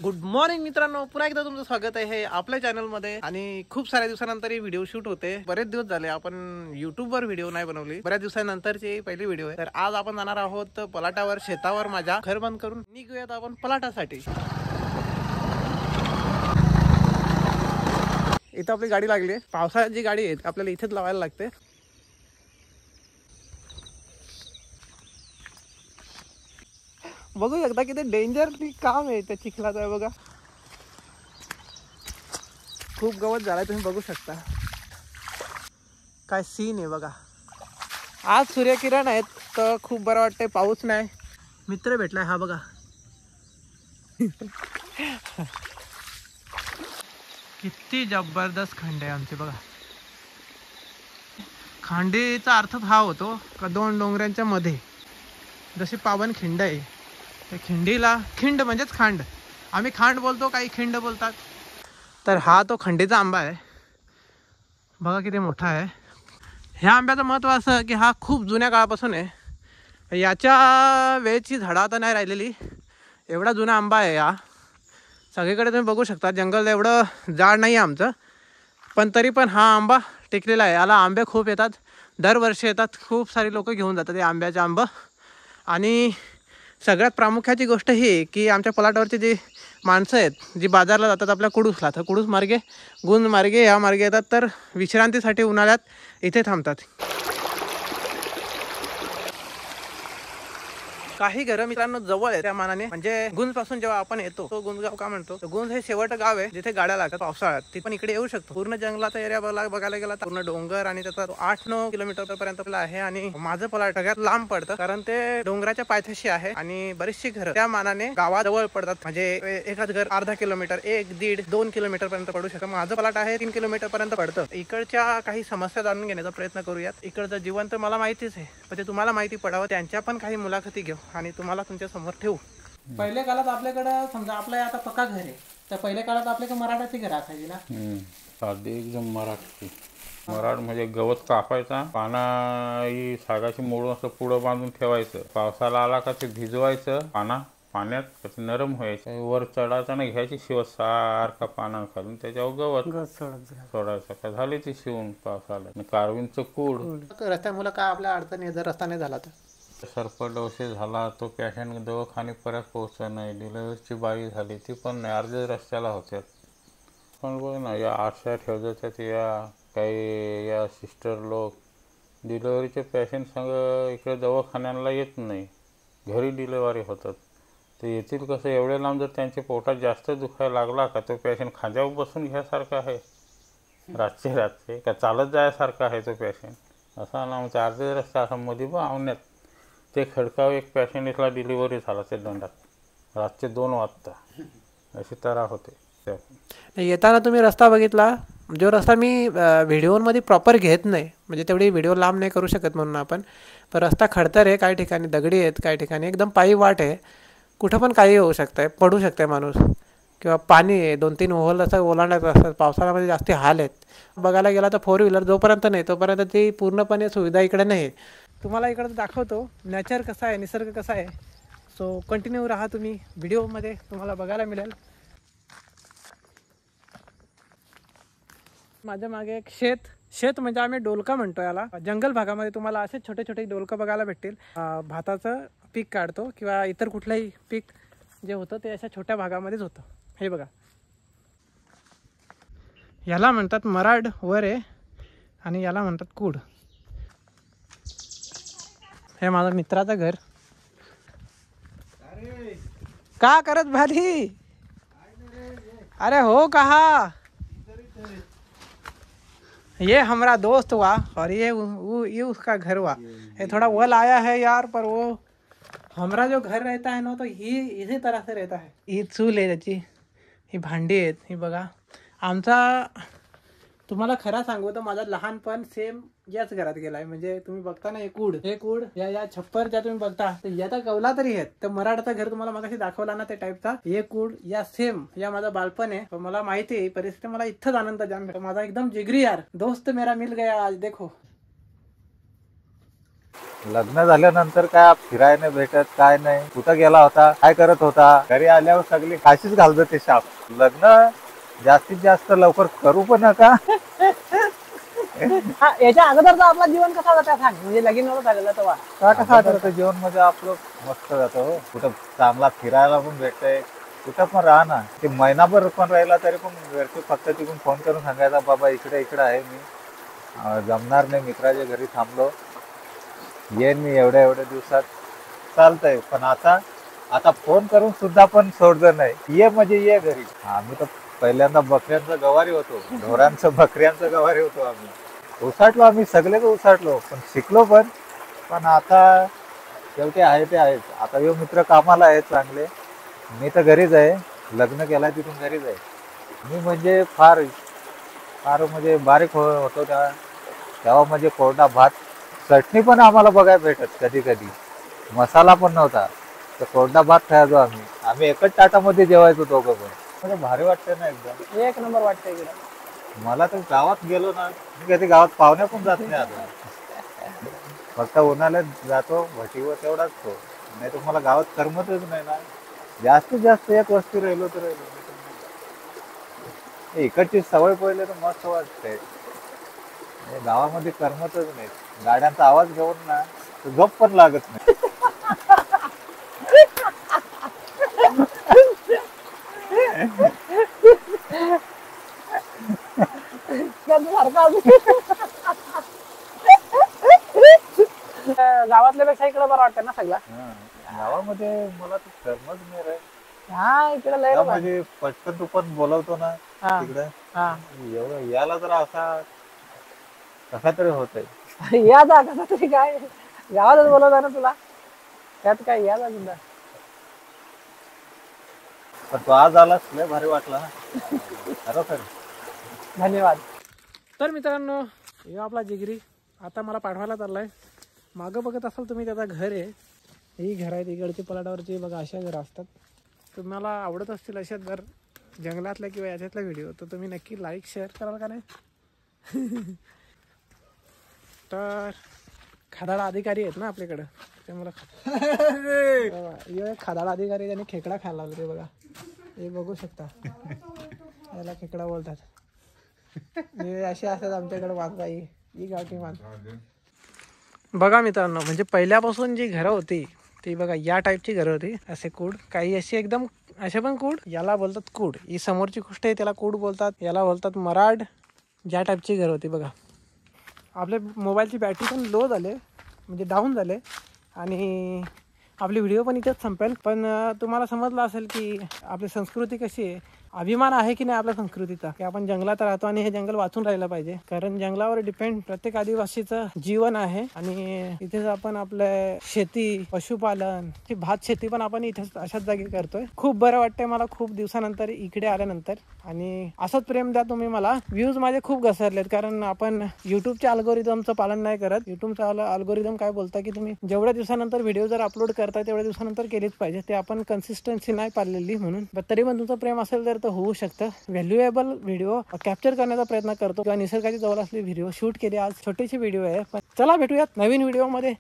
Good morning मित्रांनो, पुन्हा एकदा तुमचं स्वागत आहे आपल्या चॅनल मध्ये। आणि खूप साऱ्या दिवसानंतर ही व्हिडिओ शूट होते। बरेच दिवस झाले आपण YouTube वर व्हिडिओ नाही बनवली, बऱ्याच दिवसानंतरची पहिली व्हिडिओ आहे। तर आज आपण जाणार आहोत पलाटावर, शेतावर माझ्या घर बंद करून निघूयात आपण पलाटासाठी। इथं आपली गाडी लागली आहे, पावसाळ्याची गाडी आहे, आपल्याला इथेच लावायला लागते। बघू शकता किती डेंजर काम आहे त्या चिखलाचं आहे बघा, खूप गवत झालाय, तुम्ही बघू शकता काय सीन आहे बघा। आज सूर्यकिरण आहेत तर खूप बरं वाटतंय, पाऊस नाही, मित्र भेटलाय हा बघा। किती जबरदस्त खंड आहे आमचे बघा। खांडीचा अर्थ हा होतो का दोन डोंगरांच्या मध्ये जशी पावन खिंड आहे, त्या खिंडीला खिंड म्हणजेच खांड, आम्ही खांड बोलतो, काही खिंड बोलतात। तर हा तो खंडीचा आंबा आहे बघा, किती मोठा आहे। ह्या आंब्याचं महत्त्व असं की हा खूप जुन्या काळापासून आहे, याच्या वेळची झाडं आता नाही राहिलेली, एवढा जुना आंबा आहे हा। सगळीकडे तुम्ही बघू शकता, जंगल एवढं जाड नाही आहे आमचं, पण तरी पण हा आंबा टिकलेला आहे। याला आंबे खूप येतात, दरवर्षी येतात, खूप सारी लोक घेऊन जातात हे आंब्याचे आंबं। आणि सगळ्यात प्रामुख्याची गोष्ट ही की आमच्या पलाटावरची जी माणसं आहेत जी बाजारला जातात आपल्या कुडूसला, तर कुडूस मार्गे, गुंज मार्गे, या मार्गे येतात, तर विश्रांतीसाठी उन्हाळ्यात इथे थांबतात। काही घरं मित्रांनो जवळ आहे त्या मानाने, म्हणजे गुंज पासून जेव्हा आपण येतो तो गुंजगाव का म्हणतो, गुंज हे शेवट गाव आहे जिथे गाड्या लागतात पावसाळ्यात, ती पण इकडे येऊ शकतो। पूर्ण जंगलाचा एरिया बघायला गेला तर पूर्ण डोंगर आणि त्याचा 8-9 किलोमीटर पर्यंत आहे। आणि माझं पलाट सगळ्यात लांब पडतं कारण ते डोंगराच्या पायथ्याशी आहे आणि बरीचशी घरं त्या मानाने गावाजवळ पडतात, म्हणजे एखाद घर अर्धा किलोमीटर, 1-1.5-2 किलोमीटर पर्यंत पडू शकतं। माझं पलाट आहे 3 किलोमीटर पर्यंत पडतं। इकडच्या काही समस्या जाणून घेण्याचा प्रयत्न करूयात। इकडचं जीवन तर मला माहितीच आहे, पण ते तुम्हाला माहिती पडावं, त्यांच्या पण काही मुलाखती घेऊ आणि तुम्हाला तुमच्या समोर ठेवू। पहिल्या काळात आपल्याकडे समजा आपलं आता पक्का घर आहे, तर पहिल्या काळात आपल्याकडे मराठाची घर असायची ना, साधी एकदम मराठी। मराठ म्हणजे गवत कापायचा, पाना ही सागाची मोडून असं पुढं बांधून ठेवायचं, पावसाला आला का ते भिजवायचं पाण्यात नरम व्हायचं, वर चढायचा ना, घ्यायची शिवत सारखा पाना खालून त्याच्यावर गवत सोडायचं, का झाली ती शिवून पावसाला। कारवींचं कूड रस्त्यामुळे काय आपल्या अडचणी, जर रस्ता नाही झाला तर सर्पदंश झाला, तो पेशंट दवाखाने परत पोहोचत नाही, डिलिव्हरीची बाई झाली ती पण नाही, अर्धे रस्त्याला होत्यात। पण बघ ना, या आशा ठेवतात, या काही या सिस्टर लोक डिलिव्हरीचे पेशंट संग इकडे दवाखान्याला येत नाही, घरी डिलिव्हरी होतात, ते येतील कसं एवढे लांब? जर त्यांच्या पोटात जास्त दुखायला लागला का तो पेशंट खांद्यावर बसून घ्यासारखा आहे, रातचे का चालत जायसारखा आहे तो पेशंट असा ना, म्हणजे अर्धे रस्ते असा मध्ये बा आवण्यात ते खडकाव एक पेशंट इथला डिलिव्हरी झाला ते दंडात रातचे 2 वाजता, अशी तरा होते। येताना तुम्ही रस्ता बघितला, जो रस्ता मी व्हिडिओमध्ये प्रॉपर घेत नाही, म्हणजे तेवढी व्हिडिओ लांब नाही करू शकत म्हणून आपण, पण रस्ता खडतर आहे, काही ठिकाणी दगडी आहेत, काही ठिकाणी एकदम पायी वाट आहे, कुठं पण काही होऊ शकतं, पडू शकते माणूस, किंवा पाणी आहे, 2-3 ओहल असं ओलांडायचं असतं, पावसाळ्यामध्ये जास्ती हाल आहेत। बघायला गेला तर 4 व्हीलर जोपर्यंत नाही तोपर्यंत ती पूर्णपणे सुविधा इकडे नाही। तुम्हाला इकडे दाखवतो नॅचर कसं आहे, निसर्ग कसा आहे, सो कंटिन्यू राहा तुम्ही व्हिडिओमध्ये, तुम्हाला बघायला मिळेल। माझ्या मागे एक शेत म्हणजे आम्ही डोलका म्हणतो याला, जंगल भागामध्ये तुम्हाला असे छोटे छोटे डोलकं बघायला भेटतील। भाताचं पीक काढतो किंवा इतर कुठलंही पीक जे होतं ते अशा छोट्या भागामध्येच होतं। हे बघा, याला म्हणतात मराड वर आहे आणि याला म्हणतात कूड। हे माझं मित्राचं घर। का करत भाली? अरे हो कहा, ये हमारा दोस्त हुआ और ये उसका घर हुआ। ये थोड़ा वल आया है यार, पर वो हमारा जो घर रहता है ना तो ही इसी तरह से रहता है। ही चूल आहे त्याची, ही भांडी आहेत, ही बघा। आमचा तुम्हाला खरं सांगू तर माझा लहानपण सेम याच घरात गेलाय, म्हणजे तुम्ही बघता ना हे कूड या छप्पर ज्या तुम्ही बघता, तर याचा कवला तरी आहेत, तर मराठाचं घर तुम्हाला मगाशी दाखवला ना ते टाईपचा, हे कूड या सेम या माझा बालपण आहे। तर मला माहिती आहे परिस्थिती, मला इथंच आनंद जाण भेटतो, माझा एकदम जिगरी यार दोस्त मेरा मिल गया आज, देखो लग्न झाल्यानंतर काय फिरायला नाही भेटत, काय नाही. कुठं गेला होता, काय करत होता, घरी आल्यावर सगळी काशीच घालतो ते शाप. लग्न जास्तीत जास्त लवकर करू पण नका. याच्या अगोदरचा आपला जीवन कसा जाता सांग, म्हणजे लगीन नव्हतं झालेलं तेव्हा कसा आता जेवण म्हणजे आपलं मस्त जातं हो. कुठं चांगला फिरायला पण भेटतंय, कुठं पण राहा ना. ते महिनाभर पण राहिला तरी पण घरचे फक्त तिकडून फोन करून सांगायचा, बाबा इकडे इकडे आहे मी, जमणार नाही, मित्राच्या घरी थांबलो, येईन मी एवढ्या एवढ्या दिवसात. चालतंय. पण आता फोन करून सुद्धा पण सोडलं नाही, ये म्हणजे ये घरी. आम्ही तर पहिल्यांदा बकऱ्यांचं गवारी होतो, ढोरांचं बकऱ्यांचं गवारी होतो. आम्ही उसाटलो, आम्ही सगळेच उसाटलो, पण शिकलो पण. पण आता शेवटी आहे ते आहेच. आता यो मित्र कामाला आहे चांगले, मी तर घरीच आहे. लग्न केलाय तिथून घरीच आहे. मी म्हणजे फार फार म्हणजे बारीक होतो तेव्हा म्हणजे कोरडा भात, चटणी पण आम्हाला बघायला भेटत कधी कधी, मसाला पण नव्हता, तर कोरडा भात खायचो आम्ही. आम्ही एकच ताटामध्ये जेवायचो दोघं पण. म्हणजे भारी वाटतं ना एकदम. एक नंबर वाटतंय इकडे. मला तर गावात गेलो ना, मी कधी गावात पाहुण्या पण जात नाही आता. फक्त उन्हाळ्यात जातो भटीवर, तेवढाच तो. नाही तर मला गावात करमतच नाही ना. जास्तीत जास्त एक वस्ती राहिलो तर राहिलो. इकडची सवय पहिले तर मस्त वाटते. गावामध्ये करमतच नाही. गाड्यांचा आवाज घेऊन ना झोप पण लागत नाही. गावातल्या पेक्षा इकडे बरं वाटतं ना सगळं. गावामध्ये मला तर करमत नाही रे. हा इकडे लय म्हणजे पटकन तू पण बोलवतो ना तिकडे, एवढं याला जरा असा कसा तरी होतंय. या जा कसा तरी काय, गावातच बोलवता ना तुला, त्यात काय या जा सुद्धा. पण तो आज आलास, लय भारी वाटला ना खरोखर. धन्यवाद. तर मित्रांनो, हे आपला जिगरी आता मला पाठवायला चाललाय. मागं बघत असाल तुम्ही, त्याचा घर आहे. ही घर आहेत इकडची पलाटावरची, बघा अशा घर असतात. तुम्हाला आवडत असतील अशा जर जंगलातल्या किंवा याच्यातला व्हिडिओ, तर तुम्ही नक्की लाईक शेअर कराल का नाही. तर खदाडा अधिकारी आहेत ना आपल्याकडं, त्यामुळं एक खदाडा अधिकारी त्यांनी खेकडा खायला लावला. ते बघा, हे बघू शकता, याला खेकडा बोलतात. हे असे असतात आमच्याकडे माणसं, ही गावठी माणसं. बघा मित्रांनो, म्हणजे पहिल्यापासून जी घरं होती ती बघा या टाईपची घरं होती. असे कूड, काही अशी एकदम असे पण कूड, याला बोलतात कूड. ही समोरची गोष्ट आहे, त्याला कूड बोलतात, याला बोलतात मराड. ज्या टाईपची घरं होती बघा. आपल्या मोबाईलची बॅटरी पण लो झाले, म्हणजे डाऊन झाले, आणि आपली व्हिडिओ पण इथेच संपेल. पण तुम्हाला समजलं असेल की आपली संस्कृती कशी आहे, अभिमान आहे की नाही आपल्या संस्कृतीचा, की आपण जंगलात राहतो आणि हे जंगल वाचून राहिलं पाहिजे. कारण जंगलावर डिपेंड प्रत्येक आदिवासीचं जीवन आहे. आणि इथेच आपण आपलं शेती, पशुपालन, भात शेती पण आपण इथेच अशाच जागी करतोय. खूप बरं वाटतंय मला खूप दिवसानंतर इकडे आल्यानंतर. आणि असंच प्रेम द्या तुम्ही मला. व्ह्यूज माझे खूप घसरलेत, कारण आपण युट्यूबच्या अल्गोरिदमचं पालन नाही करत. युट्यूबचं अल्गोरिदम काय बोलतं की तुम्ही जेवढ्या दिवसानंतर व्हिडिओ जर अपलोड करताय तेवढ्या दिवसानंतर केलीच पाहिजे. ते आपण कन्सिस्टन्सी नाही पाळलेली म्हणून. तरी पण तुमचं प्रेम असेल तर होऊ शकतं. व्हॅल्युएबल व्हिडिओ कॅप्चर करण्याचा प्रयत्न करतो किंवा निसर्गाची जवळ असलेली व्हिडिओ शूट केली. आज छोटीशी व्हिडिओ आहे, पण चला भेटूयात नवीन व्हिडिओमध्ये.